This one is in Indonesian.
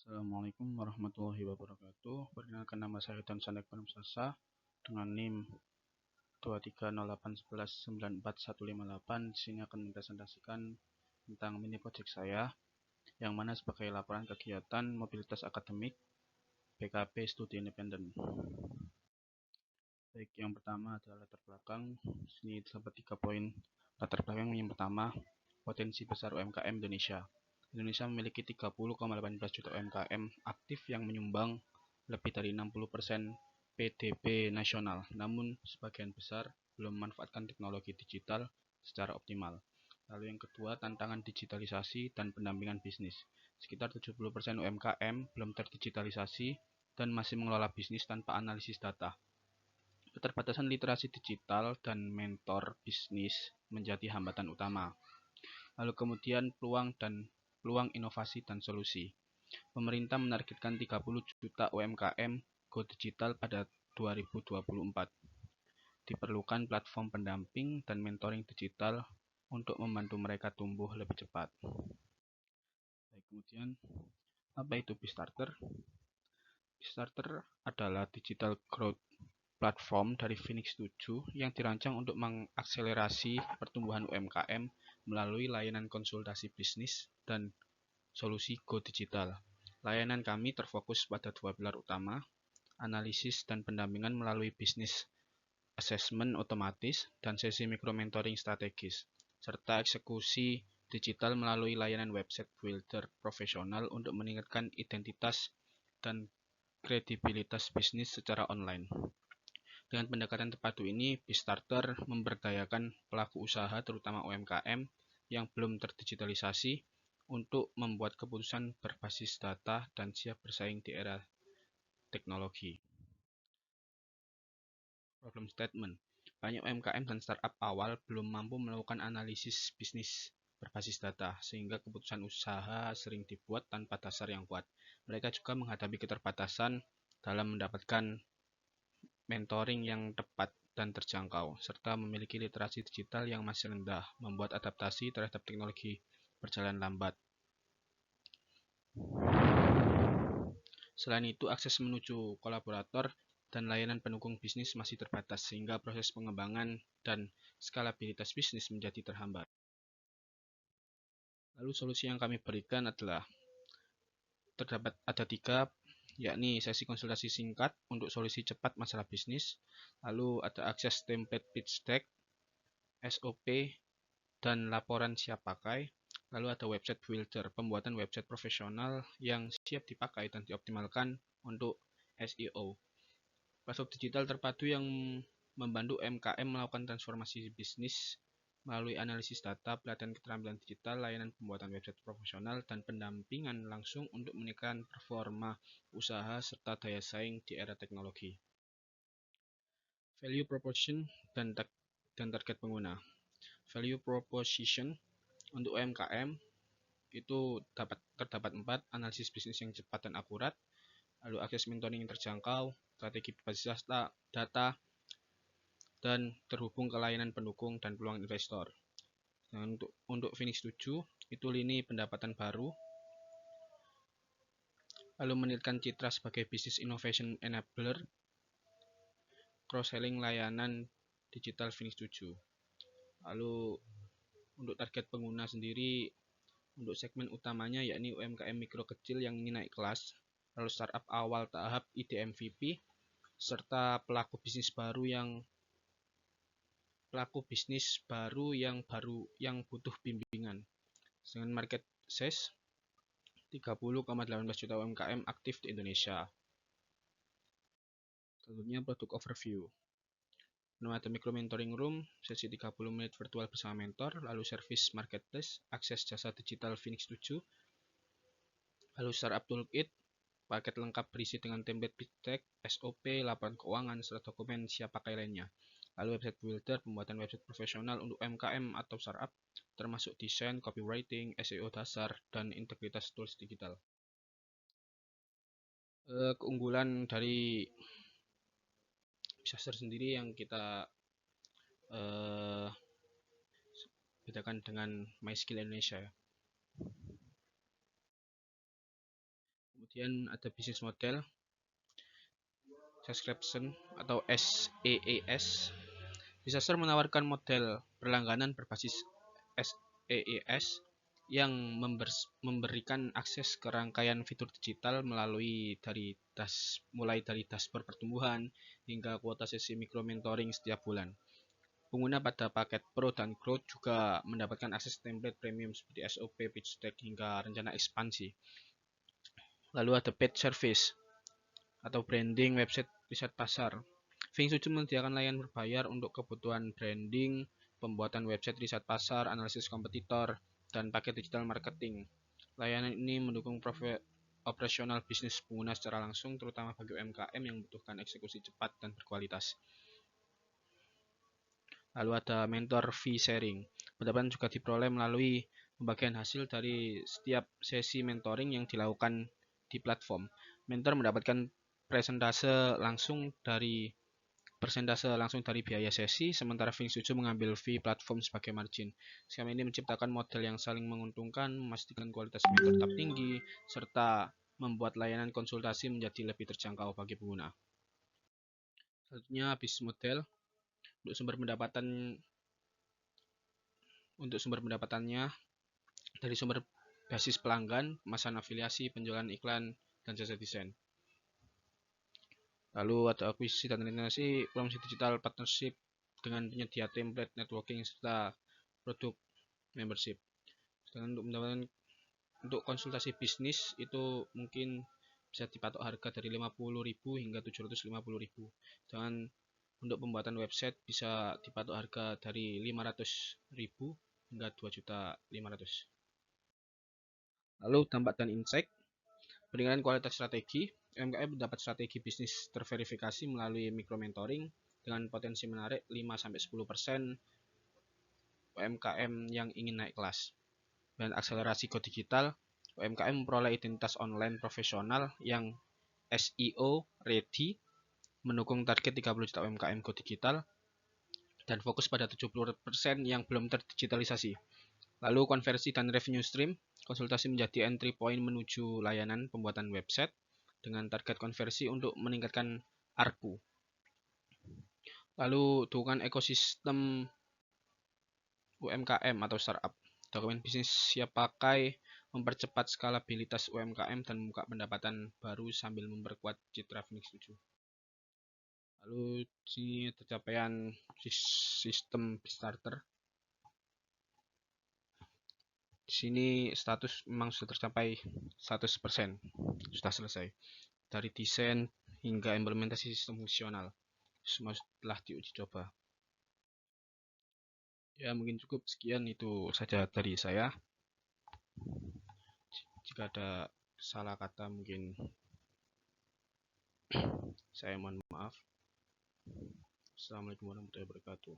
Assalamualaikum warahmatullahi wabarakatuh. Perkenalkan, nama saya Don Sanek Panamsasa dengan NIM 23081194158. Di sini akan mempresentasikan tentang mini project saya, yang mana sebagai laporan kegiatan mobilitas akademik PKP Studi Independen. Baik, yang pertama adalah latar belakang. Sini terdapat 3 poin latar belakang. Yang pertama, potensi besar UMKM Indonesia. Indonesia memiliki 30,18 juta UMKM aktif yang menyumbang lebih dari 60% PDB nasional. Namun, sebagian besar belum memanfaatkan teknologi digital secara optimal. Lalu yang kedua, tantangan digitalisasi dan pendampingan bisnis. Sekitar 70% UMKM belum terdigitalisasi dan masih mengelola bisnis tanpa analisis data. Keterbatasan literasi digital dan mentor bisnis menjadi hambatan utama. Lalu kemudian peluang inovasi dan solusi. Pemerintah menargetkan 30 juta UMKM go digital pada 2024. Diperlukan platform pendamping dan mentoring digital untuk membantu mereka tumbuh lebih cepat. Baik, kemudian apa itu Bistarter? Bistarter adalah digital growth platform dari Phoenix 7 yang dirancang untuk mengakselerasi pertumbuhan UMKM melalui layanan konsultasi bisnis dan solusi go digital. Layanan kami terfokus pada 2 pilar utama, analisis dan pendampingan melalui bisnis assessment otomatis dan sesi mikro mentoring strategis, serta eksekusi digital melalui layanan website builder profesional untuk meningkatkan identitas dan kredibilitas bisnis secara online. Dengan pendekatan terpadu ini, Bistarter memberdayakan pelaku usaha terutama UMKM yang belum terdigitalisasi untuk membuat keputusan berbasis data dan siap bersaing di era teknologi. Problem statement. Banyak UMKM dan startup awal belum mampu melakukan analisis bisnis berbasis data, sehingga keputusan usaha sering dibuat tanpa dasar yang kuat. Mereka juga menghadapi keterbatasan dalam mendapatkan mentoring yang tepat dan terjangkau, serta memiliki literasi digital yang masih rendah, membuat adaptasi terhadap teknologi berjalan lambat. Selain itu, akses menuju kolaborator dan layanan pendukung bisnis masih terbatas, sehingga proses pengembangan dan skalabilitas bisnis menjadi terhambat. Lalu solusi yang kami berikan adalah ada 3, yakni sesi konsultasi singkat untuk solusi cepat masalah bisnis, lalu ada akses template pitch deck, SOP, dan laporan siap pakai, lalu ada website builder, pembuatan website profesional yang siap dipakai dan dioptimalkan untuk SEO. Platform digital terpadu yang membantu UMKM melakukan transformasi bisnis melalui analisis data, pelatihan keterampilan digital, layanan pembuatan website profesional, dan pendampingan langsung untuk meningkatkan performa usaha serta daya saing di era teknologi. Value proposition dan target pengguna. Value proposition untuk UMKM itu terdapat 4, analisis bisnis yang cepat dan akurat, lalu akses mentoring yang terjangkau, strategi berbasis data, dan terhubung ke layanan pendukung dan peluang investor. Nah, untuk Phoenix 7 itu lini pendapatan baru, lalu meningkatkan citra sebagai business innovation enabler, cross-selling layanan digital Phoenix 7. Lalu untuk target pengguna sendiri, untuk segmen utamanya yakni UMKM mikro kecil yang ingin naik kelas, lalu startup awal tahap ide MVP, serta pelaku bisnis baru yang butuh bimbingan. Dengan market size 30,18 juta UMKM aktif di Indonesia. Selanjutnya produk overview. Ada micro mentoring room, sesi 30 menit virtual bersama mentor, lalu service marketplace, akses jasa digital Phoenix 7, lalu startup toolkit, paket lengkap berisi dengan template pitch deck, SOP, laporan keuangan, serta dokumen siap pakai lainnya. Lalu website builder, pembuatan website profesional untuk UMKM atau startup, termasuk desain, copywriting, SEO dasar, dan integritas tools digital. Keunggulan dari Bistarter sendiri yang kita bedakan dengan MySkill Indonesia. Kemudian ada bisnis model, subscription atau SaaS. Disaster menawarkan model berlangganan berbasis SaaS yang memberikan akses ke rangkaian fitur digital mulai dari dashboard pertumbuhan hingga kuota sesi mikro mentoring setiap bulan. Pengguna pada paket Pro dan Growth juga mendapatkan akses template premium seperti SOP, pitch deck, hingga rencana ekspansi. Lalu ada paid service atau branding website riset pasar. Feng-Shui menyediakan layanan berbayar untuk kebutuhan branding, pembuatan website riset pasar, analisis kompetitor, dan paket digital marketing. Layanan ini mendukung operasional bisnis pengguna secara langsung, terutama bagi UMKM yang membutuhkan eksekusi cepat dan berkualitas. Lalu ada mentor fee sharing. Pendapatan juga diperoleh melalui pembagian hasil dari setiap sesi mentoring yang dilakukan di platform. Mentor mendapatkan persentase langsung dari biaya sesi, sementara Feng-Shui mengambil fee platform sebagai margin. Skema ini menciptakan model yang saling menguntungkan, memastikan kualitas mentor tetap tinggi, serta membuat layanan konsultasi menjadi lebih terjangkau bagi pengguna. Selanjutnya, bisnis model. Untuk sumber pendapatannya dari sumber basis pelanggan, pemasaran afiliasi, penjualan iklan, dan jasa desain. Lalu ada akuisisi dan retensi, promosi digital, partnership dengan penyedia template, networking, serta produk membership. Sedangkan untuk konsultasi bisnis itu mungkin bisa dipatok harga dari 50.000 hingga 750.000. Sedangkan untuk pembuatan website bisa dipatok harga dari 500.000 hingga 2.500.000. Lalu dampak dan insight. Peningkatan kualitas strategi. UMKM mendapat strategi bisnis terverifikasi melalui mikro mentoring dengan potensi menarik 5-10% UMKM yang ingin naik kelas. Dan akselerasi go digital, UMKM memperoleh identitas online profesional yang SEO ready, mendukung target 30 juta UMKM go digital, dan fokus pada 70% yang belum terdigitalisasi. Lalu konversi dan revenue stream, konsultasi menjadi entry point menuju layanan pembuatan website dengan target konversi untuk meningkatkan ARPU. Lalu dukungan ekosistem UMKM atau startup. Dokumen bisnis siap pakai, mempercepat skalabilitas UMKM dan membuka pendapatan baru sambil memperkuat citra Feng-Shui. Lalu sini tercapaian sistem starter. Di sini status memang sudah tercapai 100%, sudah selesai. Dari desain hingga implementasi sistem fungsional, semua telah diuji coba. Ya mungkin cukup sekian itu saja dari saya. Jika ada salah kata mungkin saya mohon maaf. Assalamualaikum warahmatullahi wabarakatuh.